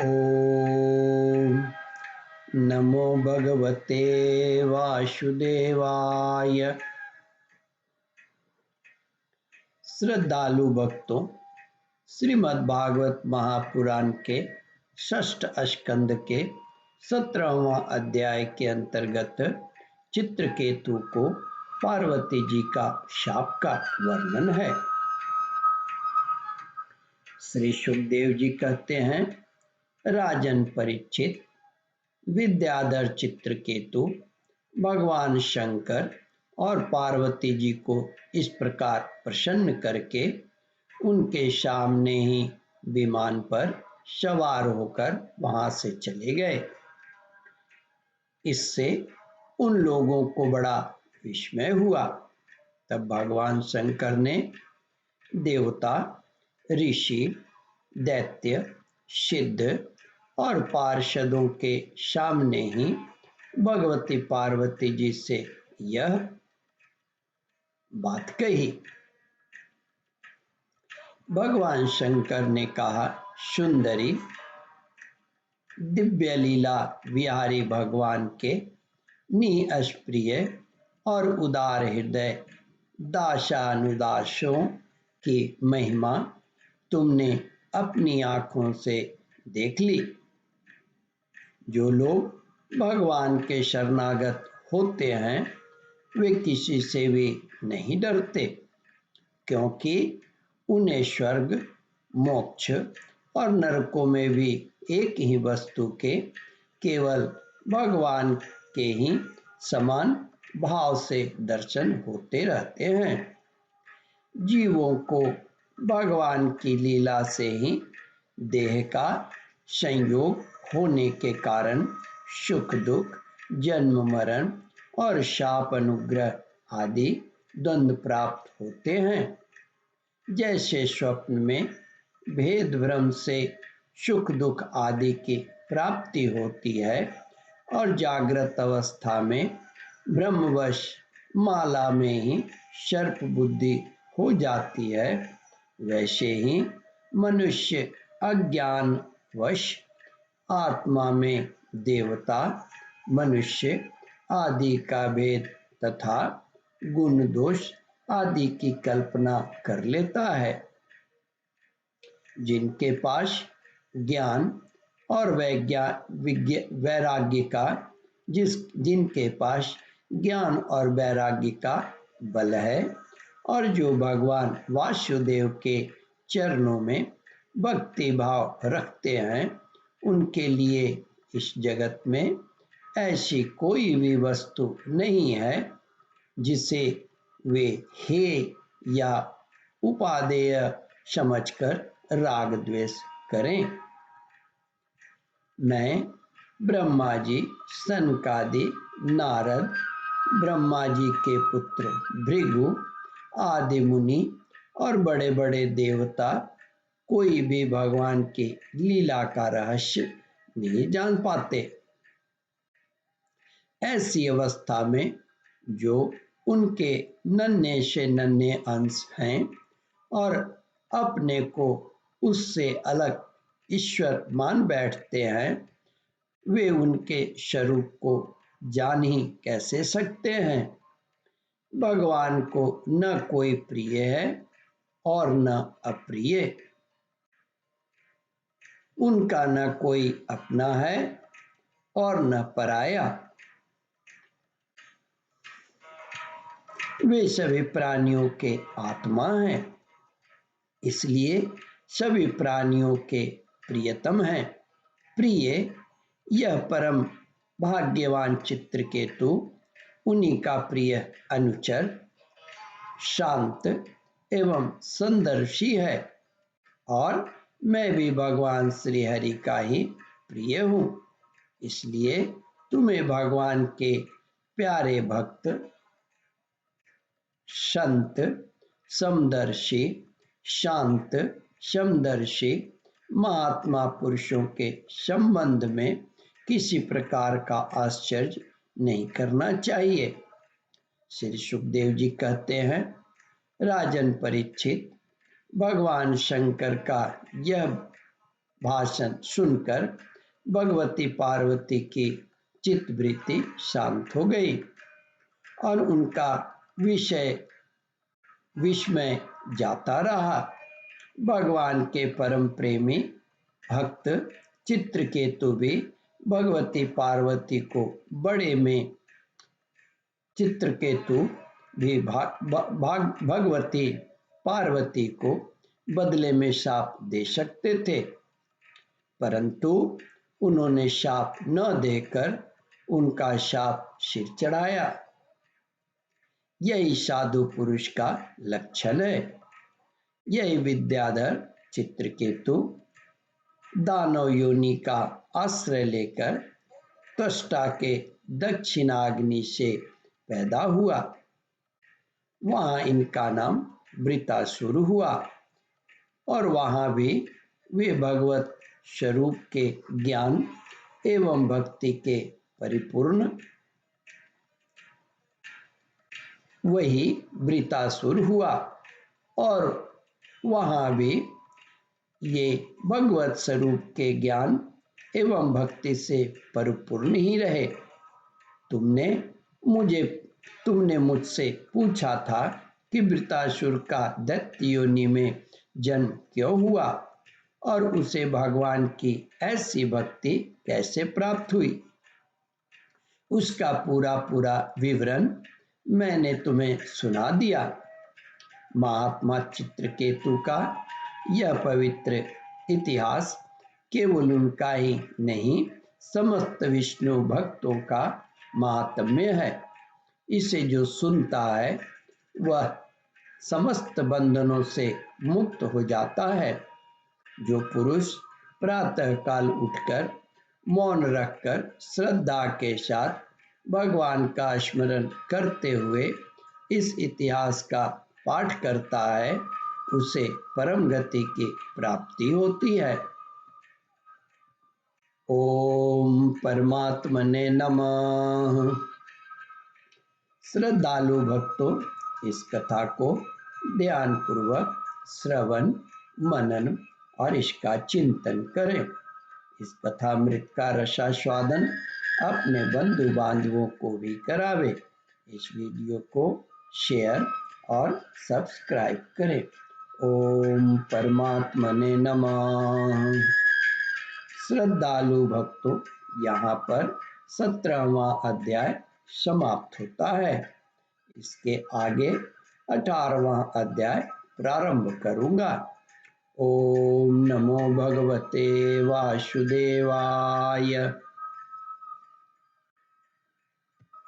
ओम नमो भगवते वासुदेवाय। श्रद्धालु भक्तों, श्रीमद् भागवत महापुराण के षष्ठ स्कंद के 17वां अध्याय के अंतर्गत चित्रकेतु को पार्वती जी का शाप का वर्णन है। श्री सुखदेव जी कहते हैं, राजन परीक्षित, विद्याधर चित्रकेतु भगवान शंकर और पार्वती जी को इस प्रकार प्रसन्न करके उनके सामने ही विमान पर सवार होकर वहां से चले गए। इससे उन लोगों को बड़ा विस्मय हुआ। तब भगवान शंकर ने देवता, ऋषि, दैत्य, सिद्ध और पार्षदों के सामने ही भगवती पार्वती जी से यह बात कही। भगवान शंकर ने कहा, सुंदरी, दिव्य लीला विहारी भगवान के निष्प्रिय और उदार हृदय दासानुदासों की महिमा तुमने अपनी आंखों से देख ली। जो लोग भगवान के शरणागत होते हैं वे किसी से भी नहीं डरते, क्योंकि उन्हें स्वर्ग, मोक्ष और नरकों में भी एक ही वस्तु के केवल भगवान के ही समान भाव से दर्शन होते रहते हैं। जीवों को भगवान की लीला से ही देह का संयोग होने के कारण सुख दुख, जन्म मरण और शाप अनुग्रह आदि द्वंद्व प्राप्त होते हैं। जैसे स्वप्न में भेद भ्रम से सुख दुख आदि की प्राप्ति होती है और जागृत अवस्था में ब्रह्मवश माला में ही सर्प बुद्धि हो जाती है, वैसे ही मनुष्य अज्ञानवश आत्मा में देवता, मनुष्य आदि का भेद तथा गुण दोष आदि की कल्पना कर लेता है। जिनके पास ज्ञान और वैराग्य का जिनके पास ज्ञान और वैराग्य का बल है और जो भगवान वासुदेव के चरणों में भक्ति भाव रखते हैं, उनके लिए इस जगत में ऐसी कोई भी वस्तु नहीं है जिसे वे हे या उपादेय समझकर राग द्वेष करें। मैं ब्रह्मा जी, सनकादि, नारद, ब्रह्मा जी के पुत्र भृगु आदि मुनि और बड़े बड़े देवता कोई भी भगवान की लीला का रहस्य नहीं जान पाते। ऐसी अवस्था में जो उनके नन्हे से नन्हे अंश हैं और अपने को उससे अलग ईश्वर मान बैठते हैं, वे उनके स्वरूप को जान ही कैसे सकते हैं। भगवान को न कोई प्रिय है और न अप्रिय, उनका न कोई अपना है और न पराया। वे सभी प्राणियों के आत्मा हैं, इसलिए सभी प्राणियों के प्रियतम हैं। प्रिय यह परम भाग्यवान चित्रकेतु उन्हीं का प्रिय अनुचर, शांत एवं संदर्शी है और मैं भी भगवान श्री हरि का ही प्रिय हूँ। इसलिए तुम्हें भगवान के प्यारे भक्त, संत, समदर्शी, शांत, समदर्शी महात्मा पुरुषों के संबंध में किसी प्रकार का आश्चर्य नहीं करना चाहिए। श्री सुखदेव जी कहते हैं, राजन परीक्षित, भगवान शंकर का यह भाषण सुनकर भगवती पार्वती की चित्तवृत्ति शांत हो गई और उनका विस्मय जाता रहा। भगवान के परम प्रेमी भक्त चित्रकेतु भी भगवती पार्वती को बड़े में चित्रकेतु भी भगवती पार्वती को बदले में शाप दे सकते थे, परंतु उन्होंने शाप न देकर उनका शाप सिर चढ़ाया। यही साधु पुरुष का लक्षण है। यही विद्याधर चित्रकेतु दानव योनि का आश्रय लेकर त्वष्टा के दक्षिणाग्नि से पैदा हुआ। वहां इनका नाम वृतासुर हुआ और वहां भी वे भगवत स्वरूप के ज्ञान एवं भक्ति के परिपूर्ण वही वृतासुर हुआ और वहां भी ये भगवत स्वरूप के ज्ञान एवं भक्ति से परिपूर्ण ही रहे। तुमने मुझसे पूछा था कि वृतासुर का दैत्य योनि में जन्म क्यों हुआ और उसे भगवान की ऐसी भक्ति कैसे प्राप्त हुई। उसका पूरा विवरण मैंने तुम्हें सुना दिया। महात्मा चित्रकेतु का यह पवित्र इतिहास केवल उनका ही नहीं, समस्त विष्णु भक्तों का महात्म्य है। इसे जो सुनता है वह समस्त बंधनों से मुक्त हो जाता है। जो पुरुष प्रातः काल उठकर मौन रखकर श्रद्धा के साथ भगवान का स्मरण करते हुए इस इतिहास का पाठ करता है, उसे परम गति की प्राप्ति होती है। ओम परमात्मने नमः। श्रद्धालु भक्तों, इस कथा को ध्यान पूर्वक श्रवण मनन और इसका चिंतन करें। इस कथामृत का रसास्वादन अपने बंधु बांधवों को भी करावे। इस वीडियो को शेयर और सब्सक्राइब करें। ओम परमात्मने नमः। श्रद्धालु भक्तों, यहाँ पर 17वां अध्याय समाप्त होता है। इसके आगे 18वां अध्याय प्रारंभ करूंगा। ओम नमो भगवते वासुदेवाय।